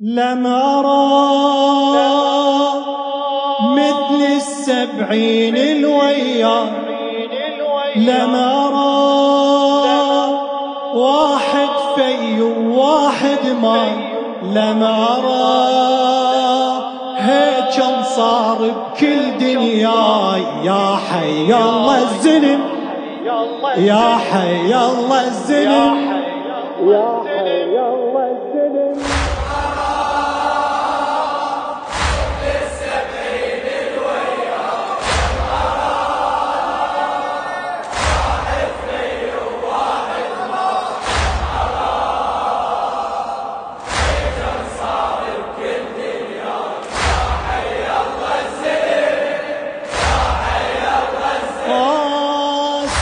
لم أرى مثل السبعين الويا، لم أرى واحد في وواحد ما، لم أرى هيك صار بكل دنياي. يا حي الله الزلم، يا حي الله الزلم، يا حي الله الزلم.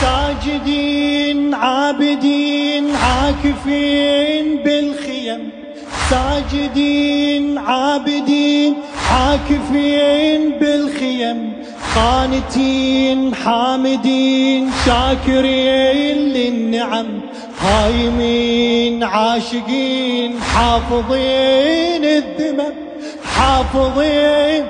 ساجدين عابدين عاكفين بالخيم، ساجدين عابدين عاكفين بالخيم، قانتين حامدين شاكرين للنعم، هايمين عاشقين حافظين الذمم، حافظين.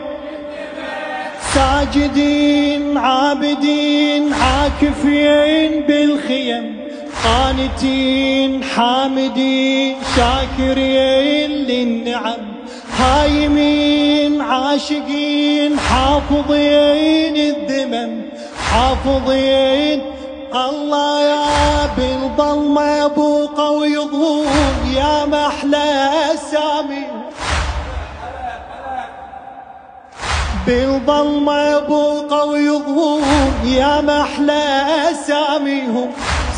ساجدين عابدين عاكفين بالخيم، قانتين حامدين شاكرين للنعم، هايمين عاشقين حافظين الذمم، حافظين. الله يا بالظلمة بوقه ويضوم، يا محلى اسامي بالظلمة بوقه ويضوم، يا محلى اساميهم.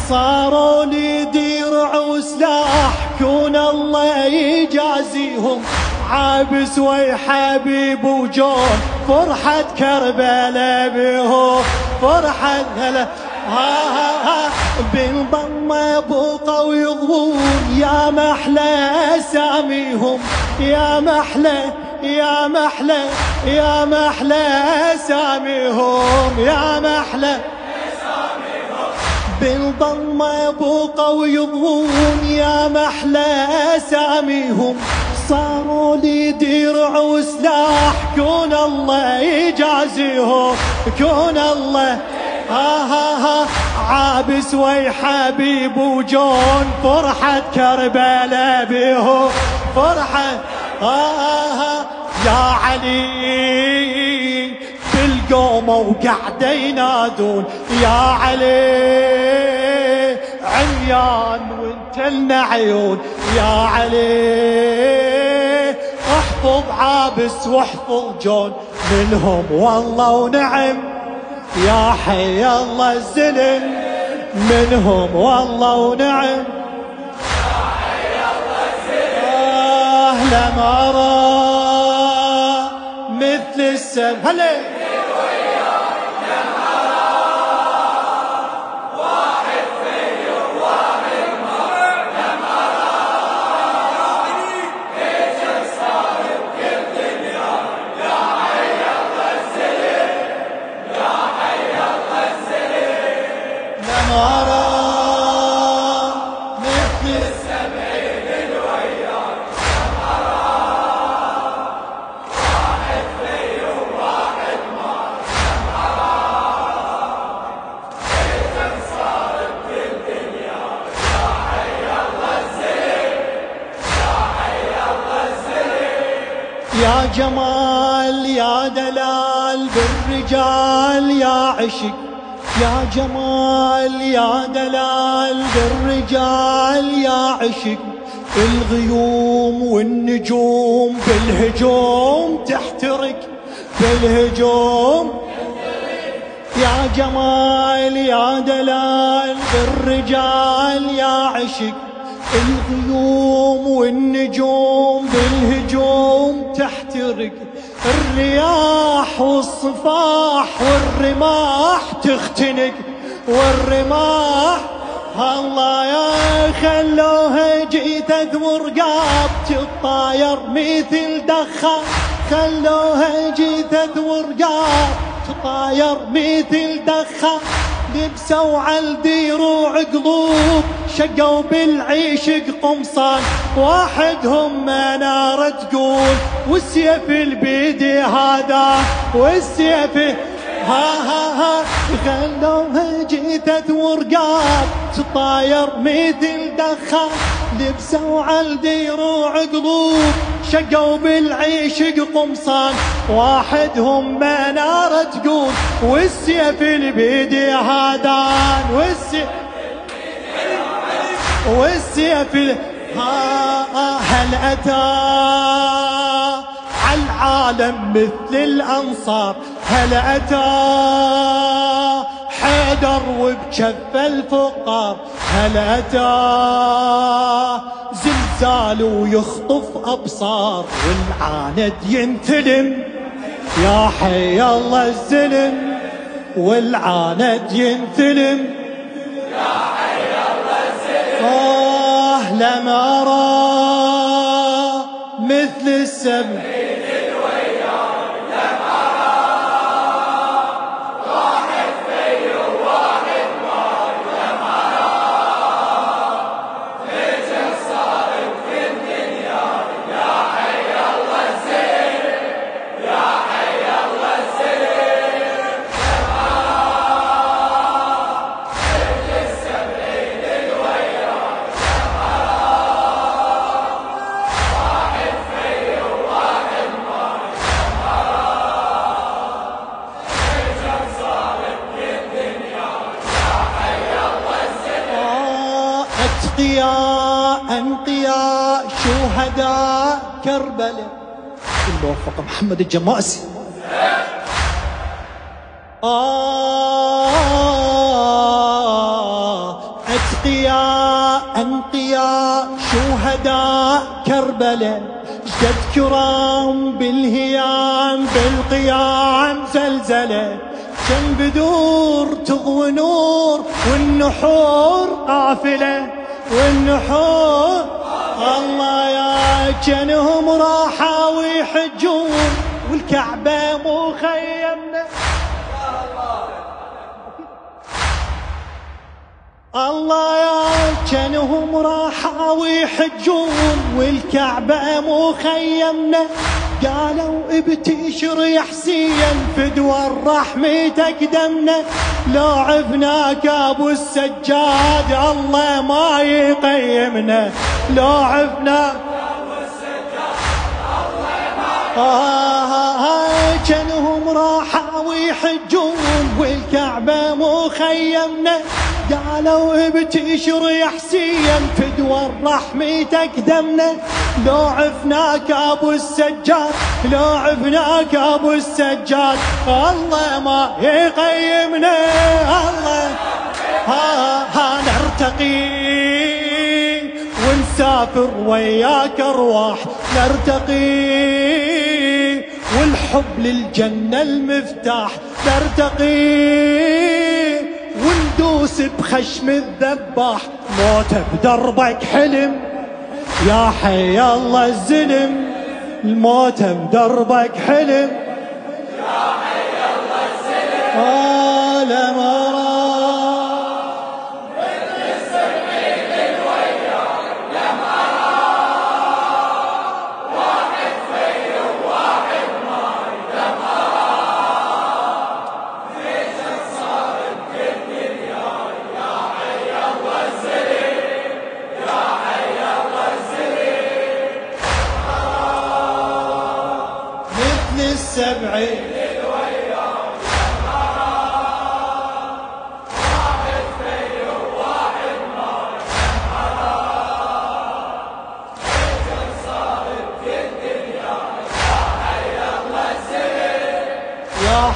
صاروا لي درع وسلاح كون الله يجازيهم، عابس ويحبيب وجون فرحة كربلاء بهم، فرحة هلا بالظلمة بوقه ويضوم، يا محلى اساميهم، يا محلى يا محلى يا محلى اساميهم، يا محلى اساميهم. بالظلمة بوقه ويضوم، يا محلى اساميهم. صاروا لي درع وسلاح كون الله يجازيهم، كون الله عابس ويحبيب وجون فرحة كربلاء بهم، فرحة يا علي بالقومة وقعد ينادون، يا علي عميان وانت لنا عيون، يا علي احفظ عابس واحفظ جون منهم والله ونعم، يا حي الله الزلم منهم والله ونعم، يا حي الله الزلم. لم أرى مثل السبع هلا يا جمال يا دلال بالرجال يا عشق، يا جمال يا دلال بالرجال يا عشق. الغيوم والنجوم بالهجوم تحترق، بالهجوم. يا جمال يا دلال بالرجال يا عشق، الغيوم والنجوم بالهجوم تحترق. الرياح والصفاح والرماح تختنق، والرماح الله يا خلوها جيت ورقاب تطاير مثل دخان، خلوها جيت ورقاب تطاير مثل دخان. لبسوا عالدروع قلوب شقوا بالعيشق قمصان، واحدهم منار نار تقول، والسيف البيدي هذا والسيف ها خلوها جثث ورقاب تطاير مثل دخان، لبسوا على دروع قلوب شقوا بالعيشق قمصان، واحدهم منارة تقول والسيف البيدي هادان والسيف هل أتى عالعالم مثل الأنصار، هل أتى حيدر وبجف الفقار، هل أتى زلزال ويخطف أبصار، والعاند ينثلم يا حي الله الزلم، والعاند ينثلم يا حي الله الزلم. لم أرى مثل السبع أنقياء شهداء كربلاء. الموفق محمد الجماسي. أتقياء أنقياء شهداء كربلاء، جد كرام بالهيام بالقيام زلزلة، كم بدور تضوي نور والنحور قافلة، والنحور الله يا جنهم راحة ويحجون، والكعبة مو خيمنا الله يا جنهم راحة ويحجون، والكعبة مو خيمنا، قالوا ابتشر يا حسين فدوى الرحمة تقدمنا، لو عفناك ابو السجاد الله ما يقيمنا، لو عفناك ابو السجاد الله ما جنهم راحة ويحجون، والكعبة مو خيمنا، قالوا ابتشر يا حسين فدوى الرحمة تقدمنا، لو عفناك ابو السجاد، لو عفناك ابو السجاد الله ما يقيمنا، الله نرتقي ونسافر وياك ارواح، نرتقي والحب للجنة المفتاح، نرتقي وندوس بخشم الذباح، موته بدربك حلم يا حي الله الزلم، الموته بدربك حلم يا حي الله الزلم. لم أرى مثل السبعين الوياك، لم أرى واحد في وواحد ماي، لم أرى ليش صارت بالدنيا يا حي الله الزلم، يا حي الله الزلم. مثل السبعين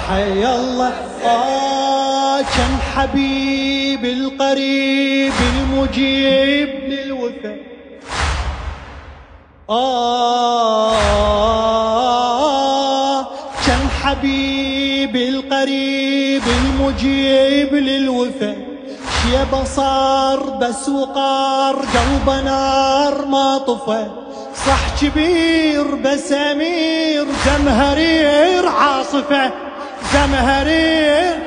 حي الله. كم حبيب القريب المجيب للوفا، كم حبيب القريب المجيب للوفا، شيبة صار بس وقار قلب نار ما طفى، صح كبير بس امير زمهرير عاصفه، زمهرير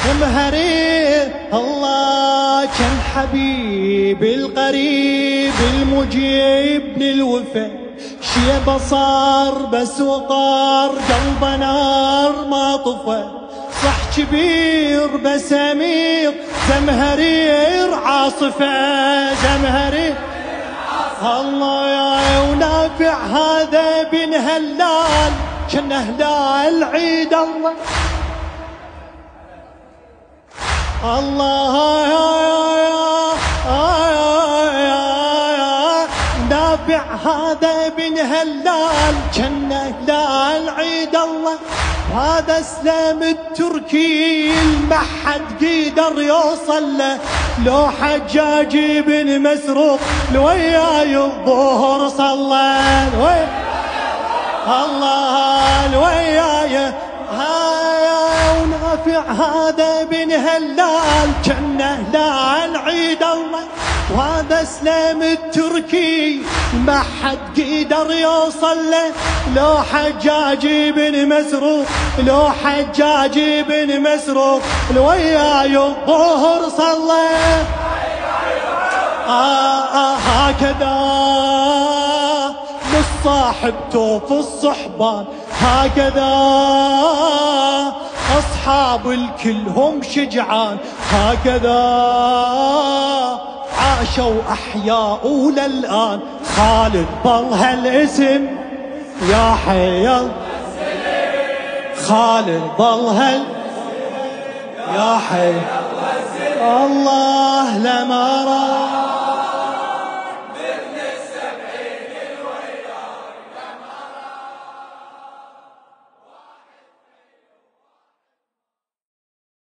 زمهرير الله. كم حبيب القريب المجيب للوفا، شيبة صار بس وقار قلبه نار ما طفى صح كبير بس أمير زمهرير عاصفة زمهرير الله يا ونافع هذا بن هلال كان هلال عيد الله الله يا نافع هذا بن هلال كان هلال عيد الله هذا اسلام التركي ما حد قدر يوصل له لو حجاج بن مسروق لوياي الظهر صلى الله لوياي ونافع هذا بن هلال كان هلال عيد الله وهذا اسلام التركي ما حد قدر يوصل له لو حجاج بن مسروق لو حجاج بن مسروق لوياي الظهر صلى هكذا مش صاحبته في الصحبان هكذا أصحاب الكل هم شجعان هكذا عاشوا أحياء للآن خالد ظل هالاسم يا حي خالد ظل يا حي الله لما